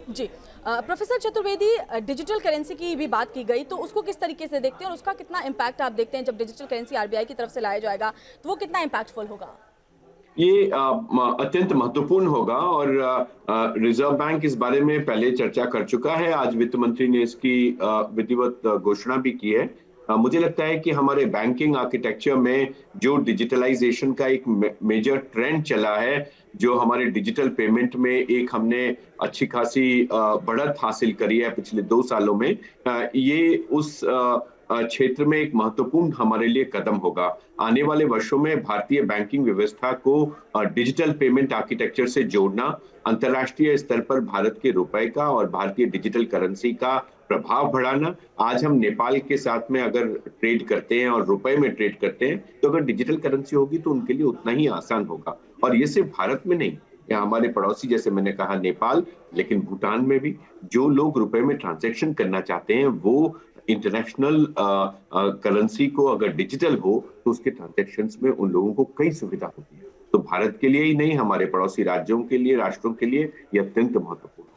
जी। Professor Chaturvedi, digital currency की भी बात की गई, तो उसको किस तरीके से देखते हैं और उसका कितना इम्पैक्ट आप देखते हैं जब डिजिटल करेंसी आरबीआई की तरफ से लाया जाएगा, तो वो कितना इम्पैक्टफुल होगा? ये अत्यंत महत्वपूर्ण होगा और रिजर्व बैंक इस बारे में पहले चर्चा कर चुका है। आज वित्त मंत्री ने इसकी विधिवत घोषणा भी की है। मुझे लगता है कि हमारे बैंकिंग आर्किटेक्चर में जो डिजिटलाइजेशन का एक मेजर ट्रेंड चला है, जो हमारे डिजिटल पेमेंट में एक हमने अच्छी खासी बढ़त हासिल करी है पिछले 2 सालों में, ये उस क्षेत्र में एक महत्वपूर्ण हमारे लिए कदम होगा। आने वाले वर्षों में भारतीय बैंकिंग व्यवस्था को डिजिटल पेमेंट आर्किटेक्चर से जोड़ना, अंतर्राष्ट्रीय स्तर पर भारत के रुपए का और भारतीय डिजिटल करेंसी का प्रभाव बढ़ाना। आज हम नेपाल के साथ में अगर ट्रेड करते हैं और रुपए में ट्रेड करते हैं, तो अगर डिजिटल करेंसी होगी तो उनके लिए उतना ही आसान होगा। और ये सिर्फ भारत में नहीं, या हमारे पड़ोसी जैसे मैंने कहा नेपाल, लेकिन भूटान में भी जो लोग रुपए में ट्रांजैक्शन करना चाहते हैं, वो इंटरनेशनल करेंसी को अगर डिजिटल हो तो उसके ट्रांजैक्शंस में उन लोगों को कई सुविधा होती है। तो भारत के लिए ही नहीं, हमारे पड़ोसी राज्यों के लिए, राष्ट्रों के लिए ये अत्यंत महत्वपूर्ण है।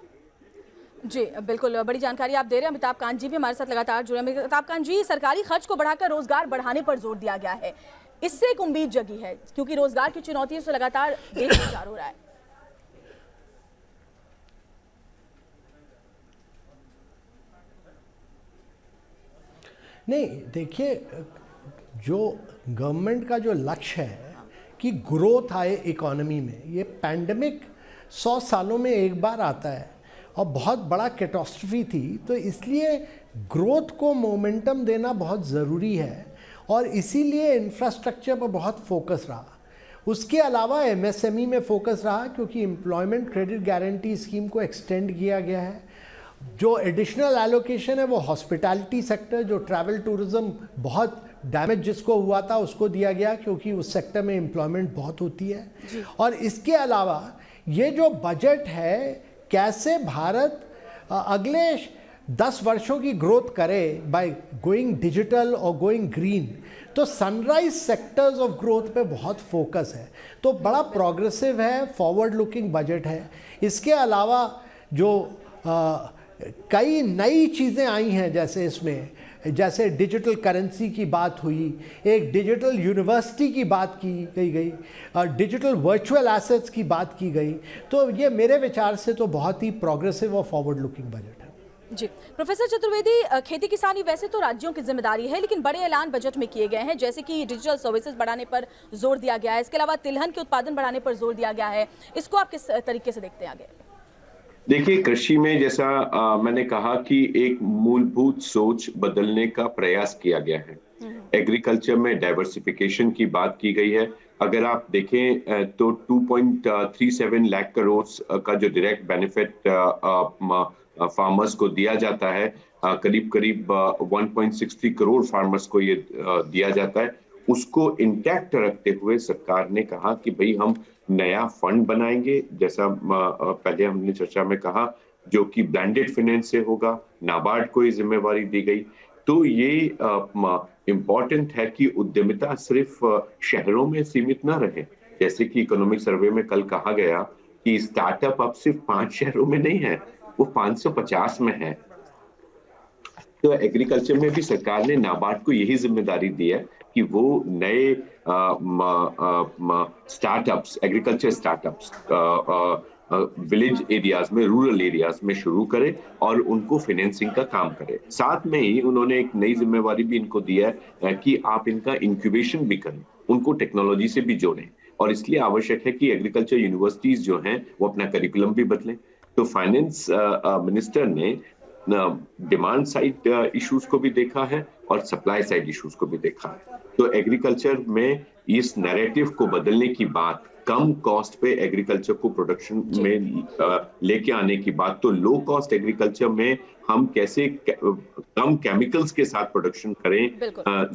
जी, बिल्कुल, बड़ी जानकारी आप दे रहे हैं। अमिताभ कांत जी भी हमारे साथ लगातार जुड़े हैं। अमिताभ कांत जी, सरकारी खर्च को बढ़ाकर रोजगार बढ़ाने पर जोर दिया गया है। इससे एक उम्मीद जगी है, क्योंकि रोजगार की चुनौतियों से लगातार देश गुजार हो रहा है। नहीं, देखिए, जो गवर्नमेंट का जो लक्ष्य है कि ग्रोथ आए इकोनॉमी में, ये पैंडेमिक 100 सालों में एक बार आता है और बहुत बड़ा कैटास्ट्रफी थी, तो इसलिए ग्रोथ को मोमेंटम देना बहुत ज़रूरी है और इसीलिए इंफ्रास्ट्रक्चर पर बहुत फोकस रहा। उसके अलावा एमएसएमई में फोकस रहा, क्योंकि एम्प्लॉयमेंट क्रेडिट गारंटी स्कीम को एक्सटेंड किया गया है। जो एडिशनल एलोकेशन है वो हॉस्पिटैलिटी सेक्टर, जो ट्रैवल टूरिज्म बहुत डैमेज जिसको हुआ था उसको दिया गया, क्योंकि उस सेक्टर में एम्प्लॉयमेंट बहुत होती है। और इसके अलावा ये जो बजट है, कैसे भारत अगले 10 वर्षों की ग्रोथ करे बाय गोइंग डिजिटल और गोइंग ग्रीन, तो सनराइज सेक्टर्स ऑफ ग्रोथ पे बहुत फोकस है। तो बड़ा प्रोग्रेसिव है, फॉरवर्ड लुकिंग बजट है। इसके अलावा जो कई नई चीज़ें आई हैं, जैसे डिजिटल करेंसी की बात हुई, एक डिजिटल यूनिवर्सिटी की बात की गई, डिजिटल वर्चुअल एसेट्स की बात की गई। तो ये मेरे विचार से तो बहुत ही प्रोग्रेसिव और फॉरवर्ड लुकिंग बजट है। जी, प्रोफेसर चतुर्वेदी, खेती किसानी वैसे तो राज्यों की जिम्मेदारी है, लेकिन बड़े ऐलान बजट में किए गए हैं, जैसे कि डिजिटल सर्विसेज बढ़ाने पर जोर दिया गया है। इसके अलावा तिलहन के उत्पादन बढ़ाने पर जोर दिया गया है। इसको आप किस तरीके से देखते हैं आगे? देखिए, कृषि में जैसा मैंने कहा कि एक मूलभूत सोच बदलने का प्रयास किया गया है। एग्रीकल्चर में डाइवर्सिफिकेशन की बात की गई है। अगर आप देखें तो 2.37 लाख करोड़ का जो डायरेक्ट बेनिफिट फार्मर्स को दिया जाता है, करीब करीब 1.63 करोड़ फार्मर्स को ये दिया जाता है। उसको इंटैक्ट रखते हुए सरकार ने कहा कि भाई हम नया फंड बनाएंगे, जैसा पहले हमने चर्चा में कहा, जो कि ब्लेंडेड फाइनेंस से होगा। नाबार्ड को ये जिम्मेवारी दी गई। तो ये इम्पोर्टेंट है कि उद्यमिता सिर्फ शहरों में सीमित ना रहे। जैसे कि इकोनॉमिक सर्वे में कल कहा गया कि स्टार्टअप अब सिर्फ 5 शहरों में नहीं है, वो 550 में है। तो एग्रीकल्चर में भी सरकार ने नाबार्ड को यही जिम्मेदारी दी है कि वो नए startups, agriculture startups village areas में, रूरल एरियाज में शुरू करे और उनको फाइनेंसिंग का काम करे। साथ में ही उन्होंने एक नई जिम्मेवारी भी इनको दी है कि आप इनका इंक्यूबेशन भी करें, उनको टेक्नोलॉजी से भी जोड़ें। और इसलिए आवश्यक है कि एग्रीकल्चर यूनिवर्सिटीज जो हैं वो अपना करिकुलम भी बदलें। तो फाइनेंस मिनिस्टर ने डिमांड साइड इश्यूज को भी देखा है और सप्लाई साइड इश्यूज को भी देखा है। तो एग्रीकल्चर में इस नैरेटिव को बदलने की बात, कम कॉस्ट पे एग्रीकल्चर को प्रोडक्शन में लेके आने की बात, तो लो कॉस्ट एग्रीकल्चर में हम कैसे कम केमिकल्स के साथ प्रोडक्शन करें,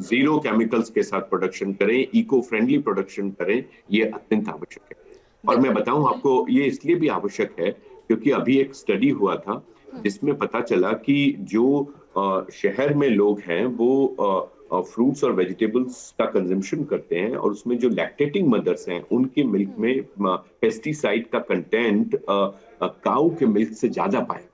जीरो केमिकल्स के साथ प्रोडक्शन करें, इको फ्रेंडली प्रोडक्शन करें, ये अत्यंत आवश्यक है। और मैं बताऊं आपको, ये इसलिए भी आवश्यक है क्योंकि अभी एक स्टडी हुआ था जिसमें पता चला कि जो शहर में लोग हैं वो फ्रूट्स और वेजिटेबल्स का कंजम्पशन करते हैं और उसमें जो लैक्टेटिंग मदर्स हैं उनके मिल्क में पेस्टिसाइड का कंटेंट काऊ के मिल्क से ज्यादा पाया गया।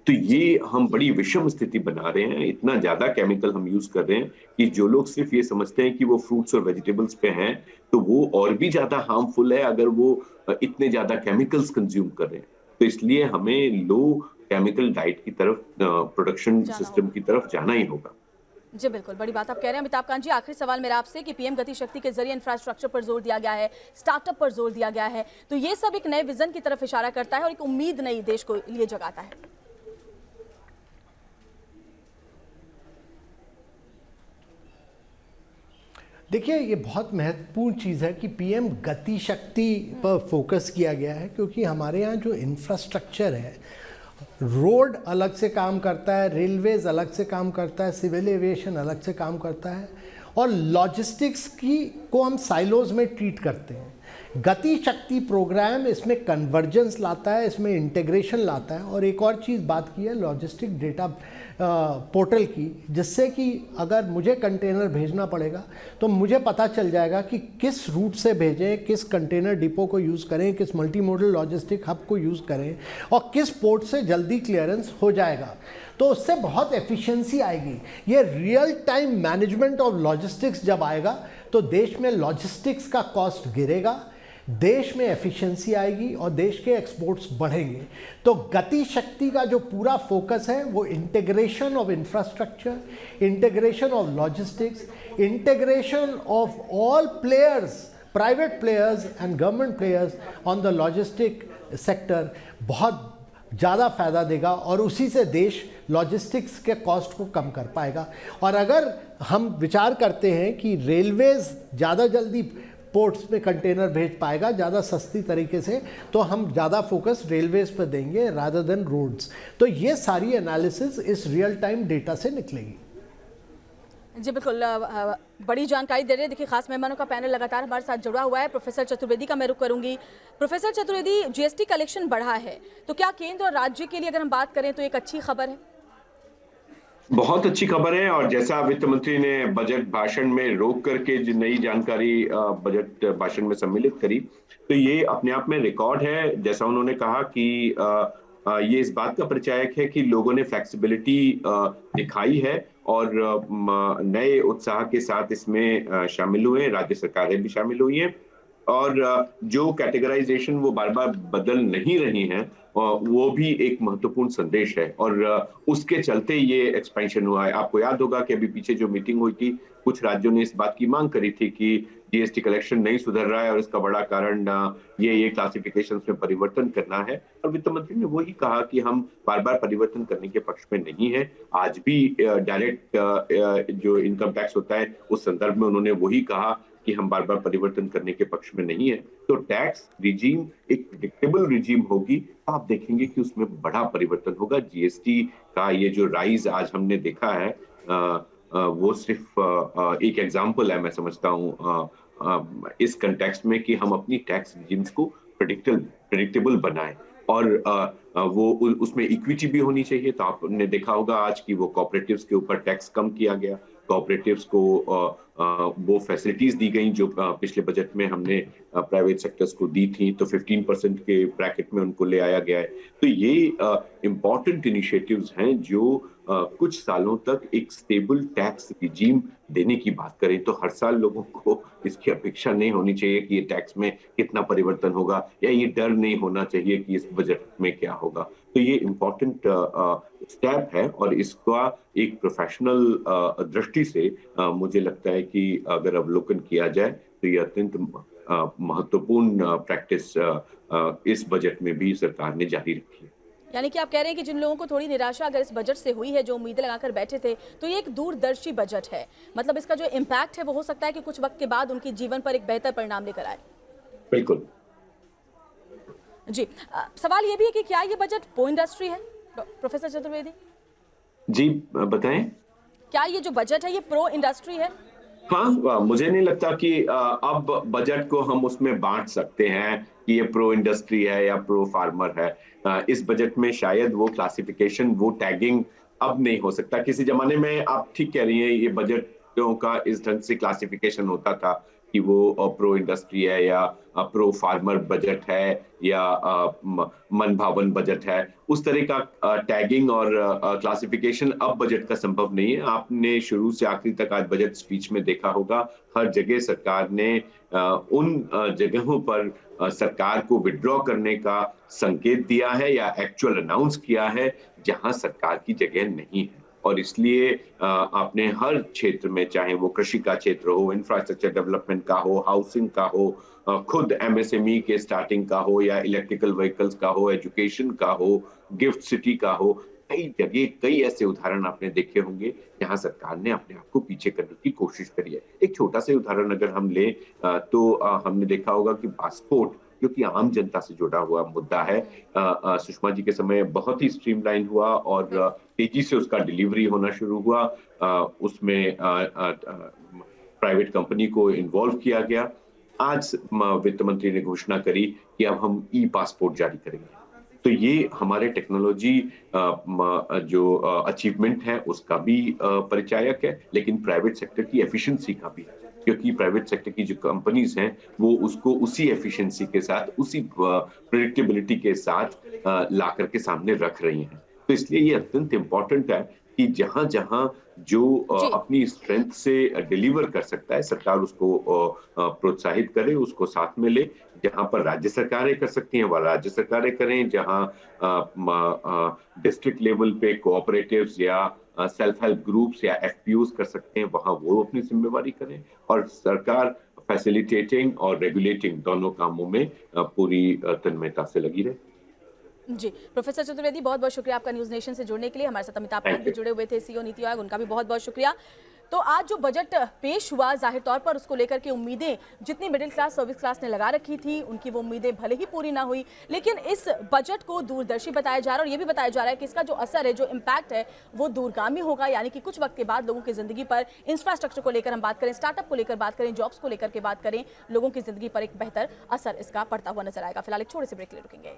तो ये हम बड़ी विषम स्थिति बना रहे हैं, इतना ज्यादा केमिकल हम यूज कर रहे हैं कि जो लोग सिर्फ ये समझते हैं कि वो फ्रूट्स और वेजिटेबल्स पे हैं तो वो और भी ज्यादा हार्मफुल है अगर वो इतने ज्यादा केमिकल्स कंज्यूम कर रहे हैं। तो इसलिए हमें लो केमिकल डाइट की तरफ, प्रोडक्शन जाना सिस्टम होगा। की तरफ जाना ही होगा। जी बिल्कुल, बड़ी बात आप कह रहे हैं अमिताभ कांत जी। आखिरी सवाल मेरा आपसे कि पीएम गति शक्ति के जरिए इंफ्रास्ट्रक्चर पर जोर दिया गया है, स्टार्टअप पर जोर दिया गया है, तो ये सब एक नए विजन की तरफ इशारा करता है और एक उम्मीद नई देश को लिए जगाता है। देखिए, ये बहुत महत्वपूर्ण चीज़ है कि पीएम गति शक्ति पर फोकस किया गया है, क्योंकि हमारे यहाँ जो इंफ्रास्ट्रक्चर है, रोड अलग से काम करता है, रेलवेज अलग से काम करता है, सिविल एविएशन अलग से काम करता है, और लॉजिस्टिक्स की को हम साइलोज में ट्रीट करते हैं। गति शक्ति प्रोग्राम इसमें कन्वर्जेंस लाता है, इसमें इंटीग्रेशन लाता है। और एक और चीज़ बात की है लॉजिस्टिक डेटा पोर्टल की, जिससे कि अगर मुझे कंटेनर भेजना पड़ेगा तो मुझे पता चल जाएगा कि किस रूट से भेजें, किस कंटेनर डिपो को यूज़ करें, किस मल्टी मॉडल लॉजिस्टिक हब को यूज़ करें और किस पोर्ट से जल्दी क्लियरेंस हो जाएगा। तो उससे बहुत एफिशिएंसी आएगी। ये real time management of logistics जब आएगा तो देश में लॉजिस्टिक्स का कॉस्ट गिरेगा, देश में एफिशिएंसी आएगी और देश के एक्सपोर्ट्स बढ़ेंगे। तो गति शक्ति का जो पूरा फोकस है वो integration of infrastructure, integration of logistics, integration of all players, private players and government players on the logistic sector बहुत ज़्यादा फ़ायदा देगा और उसी से देश लॉजिस्टिक्स के कॉस्ट को कम कर पाएगा। और अगर हम विचार करते हैं कि रेलवेज़ ज़्यादा जल्दी पोर्ट्स में कंटेनर भेज पाएगा ज़्यादा सस्ती तरीके से, तो हम ज़्यादा फोकस रेलवेज़ पर देंगे रादर देन रोड्स। तो ये सारी एनालिसिस इस रियल टाइम डेटा से निकलेगी। जी बिल्कुल, बड़ी जानकारी दे रहे हैं। देखिए, खास मेहमानों का पैनल लगातार हमारे साथ जुड़ा हुआ है। प्रोफेसर चतुर्वेदी का मैं रुख करूंगी। प्रोफेसर चतुर्वेदी, जीएसटी कलेक्शन बढ़ा है, तो क्या केंद्र और राज्य के लिए अगर हम बात करें तो एक अच्छी खबर है? बहुत अच्छी खबर है। और जैसा वित्त मंत्री ने बजट भाषण में रोक करके जो नई जानकारी बजट भाषण में सम्मिलित करी, तो ये अपने आप में रिकॉर्ड है। जैसा उन्होंने कहा कि ये इस बात का परिचायक है कि लोगों ने फ्लेक्सिबिलिटी दिखाई है और नए उत्साह के साथ इसमें शामिल हुए, राज्य सरकारें भी शामिल हुई हैं और जो कैटेगराइजेशन वो बार बार बदल नहीं रही हैं वो भी एक महत्वपूर्ण संदेश है और उसके चलते ये एक्सपेंशन हुआ है। आपको याद होगा कि अभी पीछे जो मीटिंग हुई थी, कुछ राज्यों ने इस बात की मांग करी थी कि जीएसटी कलेक्शन नहीं सुधर रहा है और इसका बड़ा कारण ये क्लासिफिकेशंस में परिवर्तन करना है। और वित्त मंत्री ने वही कहा कि हम बार बार परिवर्तन करने के पक्ष में नहीं है। आज भी डायरेक्ट जो इनकम टैक्स होता है उस संदर्भ में उन्होंने वही कहा कि हम बार बार परिवर्तन करने के पक्ष में नहीं है। तो टैक्स रिजीम एक प्रेडिक्टेबल रिजीम होगी, आप देखेंगे कि उसमें बड़ा परिवर्तन होगा। जीएसटी का ये जो राइज आज हमने देखा है वो सिर्फ एक एग्जाम्पल है, मैं समझता हूँ इस कंटेक्स्ट में कि हम अपनी टैक्स रिजीम्स को प्रेडिक्टेबल बनाएं और वो उसमें इक्विटी भी होनी चाहिए। तो आपने देखा होगा आज की वो कोऑपरेटिव्स के ऊपर टैक्स कम किया गया, कोऑपरेटिव्स को वो फैसिलिटीज दी गई जो पिछले बजट में हमने प्राइवेट सेक्टर्स को दी थी, तो 15% के ब्रैकेट में उनको ले आया गया है। तो ये इम्पोर्टेंट इनिशिएटिव्स हैं जो कुछ सालों तक एक स्टेबल टैक्स रिजीम देने की बात करें। तो हर साल लोगों को इसकी अपेक्षा नहीं होनी चाहिए कि ये टैक्स में कितना परिवर्तन होगा या ये डर नहीं होना चाहिए कि इस बजट में क्या होगा। तो ये इम्पोर्टेंट स्टेप है और इसका एक प्रोफेशनल दृष्टि से मुझे लगता है कि अगर अवलोकन किया जाए तो ये अत्यंत महत्वपूर्ण प्रैक्टिस इस बजट में भी सरकार ने जारी रखी है। यानी कि आप कह रहे हैं कि जिन लोगों को थोड़ी निराशा अगर इस बजट से हुई है, जो उम्मीदें लगाकर बैठे थे, तो ये एक दूरदर्शी बजट है। मतलब इसका जो इम्पैक्ट है वो हो सकता है कि कुछ वक्त के बाद उनके जीवन पर एक बेहतर परिणाम लेकर आए। बिल्कुल जी, सवाल ये भी है कि क्या ये बजट प्रो इंडस्ट्री है? प्रोफेसर चतुर्वेदी जी बताएं। क्या ये जो बजट है ये प्रो इंडस्ट्री है? हाँ, मुझे नहीं लगता कि अब बजट को हम उसमें बांट सकते हैं कि ये प्रो इंडस्ट्री है या प्रो फार्मर है। इस बजट में शायद वो क्लासिफिकेशन, वो टैगिंग अब नहीं हो सकता। किसी जमाने में आप ठीक कह रही हैं, ये बजट सेक्टरों का इस ढंग से क्लासिफिकेशन होता था कि वो प्रो इंडस्ट्री है या प्रो फार्मर बजट है या मन भावन बजट है। उस तरह का टैगिंग और क्लासिफिकेशन अब बजट का संभव नहीं है। आपने शुरू से आखिरी तक आज बजट स्पीच में देखा होगा, हर जगह सरकार ने उन जगहों पर सरकार को विथड्रॉ करने का संकेत दिया है या एक्चुअल अनाउंस किया है, जहां सरकार की जगह नहीं है। और इसलिए आपने हर क्षेत्र में, चाहे वो कृषि का क्षेत्र हो, इंफ्रास्ट्रक्चर डेवलपमेंट का हो, हाउसिंग का हो, खुद एमएसएमई के स्टार्टिंग का हो या इलेक्ट्रिकल व्हीकल्स का हो, एजुकेशन का हो, गिफ्ट सिटी का हो, कई जगह कई ऐसे उदाहरण आपने देखे होंगे जहां सरकार ने अपने आप को पीछे करने की कोशिश करी है। एक छोटा सा उदाहरण अगर हम लें तो हमने देखा होगा कि पासपोर्ट, जो कि आम जनता से जुड़ा हुआ मुद्दा है, सुषमा जी के समय बहुत ही स्ट्रीमलाइन हुआ और तेजी से उसका डिलीवरी होना शुरू हुआ। उसमें प्राइवेट कंपनी को इन्वॉल्व किया गया। आज वित्त मंत्री ने घोषणा करी कि अब हम ई पासपोर्ट जारी करेंगे। तो ये हमारे टेक्नोलॉजी जो अचीवमेंट है उसका भी परिचायक है, लेकिन प्राइवेट सेक्टर की एफिशिएंसी का भी है, क्योंकि प्राइवेट सेक्टर की जो कंपनीज हैं वो उसको उसी एफिशिएंसी के साथ, उसी प्रेडिक्टेबिलिटी के साथ ला करके सामने रख रही हैं। तो इसलिए ये अत्यंत इम्पोर्टेंट है कि जहां जहां जो जी। अपनी स्ट्रेंथ से डिलीवर कर सकता है, सरकार उसको प्रोत्साहित करे, उसको साथ में ले। जहां पर राज्य सरकारें कर सकती हैं वह राज्य सरकारें करें, जहां डिस्ट्रिक्ट लेवल पे कोऑपरेटिव्स या सेल्फ हेल्प ग्रुप्स या एफपीओज कर सकते हैं, वहां वो अपनी जिम्मेवारी करें और सरकार फैसिलिटेटिंग और रेगुलेटिंग दोनों कामों में पूरी तन्मयता से लगी रहे। जी, प्रोफेसर चतुर्वेदी, बहुत बहुत शुक्रिया आपका न्यूज़ नेशन से जुड़ने के लिए। हमारे साथ अमिताभ कांत भी जुड़े हुए थे, सीईओ नीति आयोग, उनका भी बहुत बहुत शुक्रिया। तो आज जो बजट पेश हुआ, जाहिर तौर पर उसको लेकर के उम्मीदें जितनी मिडिल क्लास, सर्विस क्लास ने लगा रखी थी, उनकी वो उम्मीदें भले ही पूरी ना हुई, लेकिन इस बजट को दूरदर्शी बताया जा रहा है और ये भी बताया जा रहा है कि इसका जो असर है, जो इम्पैक्ट है, वो दूरगामी होगा। यानी कि कुछ वक्त के बाद लोगों की जिंदगी पर, इंफ्रास्ट्रक्चर को लेकर हम बात करें, स्टार्टअप को लेकर बात करें, जॉब्स को लेकर के बात करें, लोगों की जिंदगी पर एक बेहतर असर इसका पड़ता हुआ नजर आएगा। फिलहाल एक छोटे से ब्रेक ले रुकेंगे।